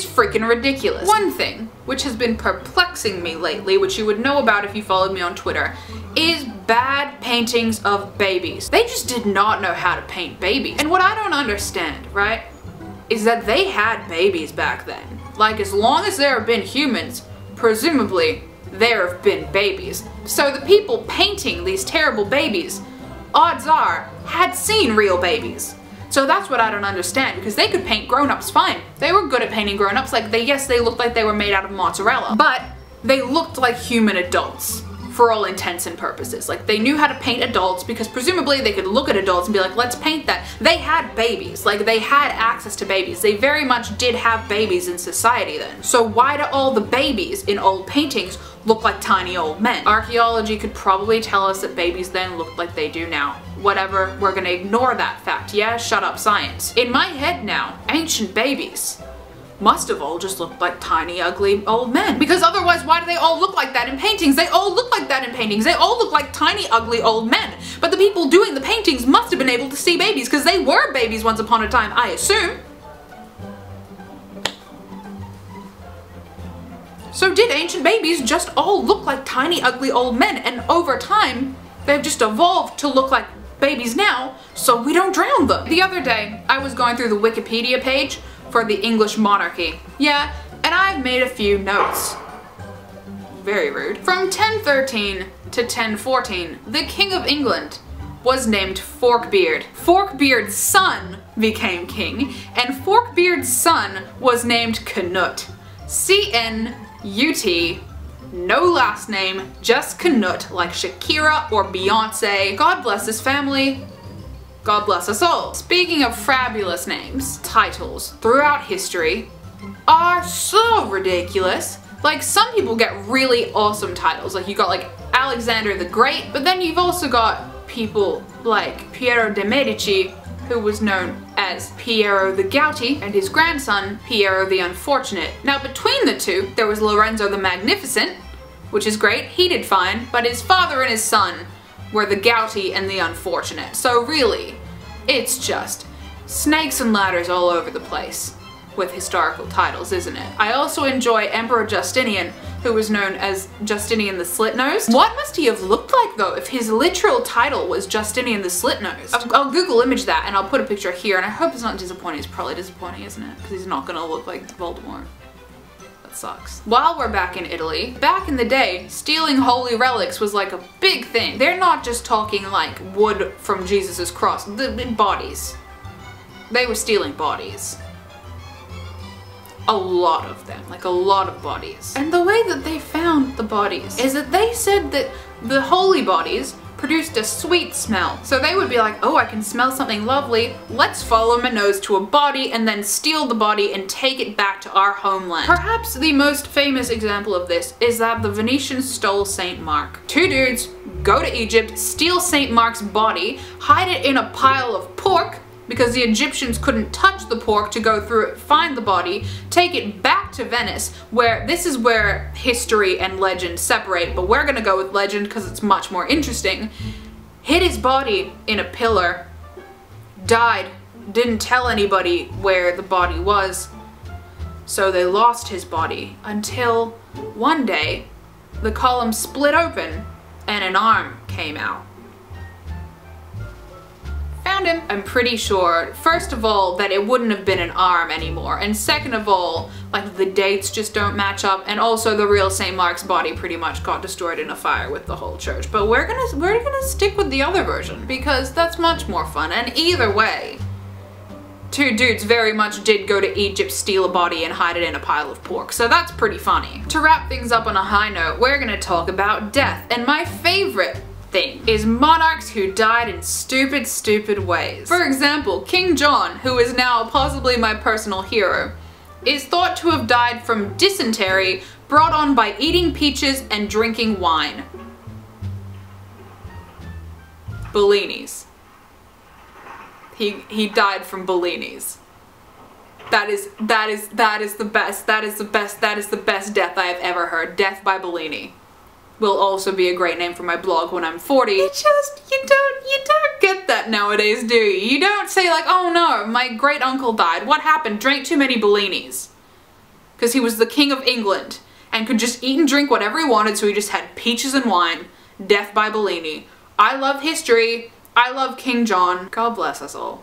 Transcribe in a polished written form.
is freaking ridiculous. One thing which has been perplexing me lately, which you would know about if you followed me on Twitter, is bad paintings of babies. They just did not know how to paint babies. And what I don't understand, right, is that they had babies back then. Like, as long as there have been humans, presumably there have been babies. So the people painting these terrible babies, odds are, had seen real babies. So that's what I don't understand, because they could paint grown-ups fine. They were good at painting grown-ups. Like, yes, they looked like they were made out of mozzarella, but they looked like human adults for all intents and purposes. Like, they knew how to paint adults because presumably they could look at adults and be like, let's paint that. They had babies. Like, they had access to babies. They very much did have babies in society then. So why do all the babies in old paintings look like tiny old men? Archaeology could probably tell us that babies then looked like they do now. Whatever, we're gonna ignore that fact. Yeah, shut up science. In my head now, ancient babies must have all just looked like tiny, ugly old men. Because otherwise, why do they all look like that in paintings? They all look like that in paintings. They all look like tiny, ugly old men. But the people doing the paintings must have been able to see babies, because they were babies once upon a time, I assume. So did ancient babies just all look like tiny, ugly old men, and over time, they've just evolved to look like babies now, so we don't drown them? The other day, I was going through the Wikipedia page for the English monarchy. Yeah, and I've made a few notes. Very rude. From 1013 to 1014, the King of England was named Forkbeard. Forkbeard's son became king, and Forkbeard's son was named Canute. C-N-U-T, no last name, just Canute, like Shakira or Beyonce. God bless his family. God bless us all. Speaking of fabulous names, titles throughout history are so ridiculous. Like, some people get really awesome titles. Like, you got like Alexander the Great, but then you've also got people like Piero de' Medici, who was known as Piero the Gouty, and his grandson, Piero the Unfortunate. Now, between the two, there was Lorenzo the Magnificent, which is great, he did fine, but his father and his son were the Gouty and the Unfortunate. So really, it's just snakes and ladders all over the place with historical titles, isn't it? I also enjoy Emperor Justinian, who was known as Justinian the Slitnose. What must he have looked like though if his literal title was Justinian the Slitnose? I'll Google image that and I'll put a picture here, and I hope it's not disappointing. It's probably disappointing, isn't it? Because he's not gonna look like Voldemort. Sucks. While we're back in Italy, back in the day, stealing holy relics was like a big thing. They're not just talking like wood from Jesus's cross, the bodies. They were stealing bodies. A lot of them, like a lot of bodies. And the way that they found the bodies is that they said that the holy bodies produced a sweet smell. So they would be like, oh, I can smell something lovely, let's follow my nose to a body and then steal the body and take it back to our homeland. Perhaps the most famous example of this is that the Venetians stole St. Mark. Two dudes go to Egypt, steal St. Mark's body, hide it in a pile of pork, because the Egyptians couldn't touch the pork to go through it, find the body, take it back to Venice, where this is where history and legend separate, but we're gonna go with legend because it's much more interesting. Hid his body in a pillar, died, didn't tell anybody where the body was, so they lost his body until one day the column split open and an arm came out. Found him. I'm pretty sure, first of all, that it wouldn't have been an arm anymore, and second of all, like, the dates just don't match up, and also the real St. Mark's body pretty much got destroyed in a fire with the whole church. But we're gonna stick with the other version because that's much more fun, and either way, two dudes very much did go to Egypt, steal a body, and hide it in a pile of pork, so that's pretty funny. To wrap things up on a high note, we're gonna talk about death, and my favorite thing is monarchs who died in stupid, stupid ways. For example, King John, who is now possibly my personal hero, is thought to have died from dysentery brought on by eating peaches and drinking wine. Bellinis. He died from Bellinis. That is the best death I have ever heard. Death by Bellini will also be a great name for my blog when I'm 40. You don't get that nowadays, do you? You don't say like, oh no, my great uncle died. What happened? Drank too many Bellinis. because he was the King of England and could just eat and drink whatever he wanted, so he just had peaches and wine. Death by Bellini. I love history. I love King John. God bless us all.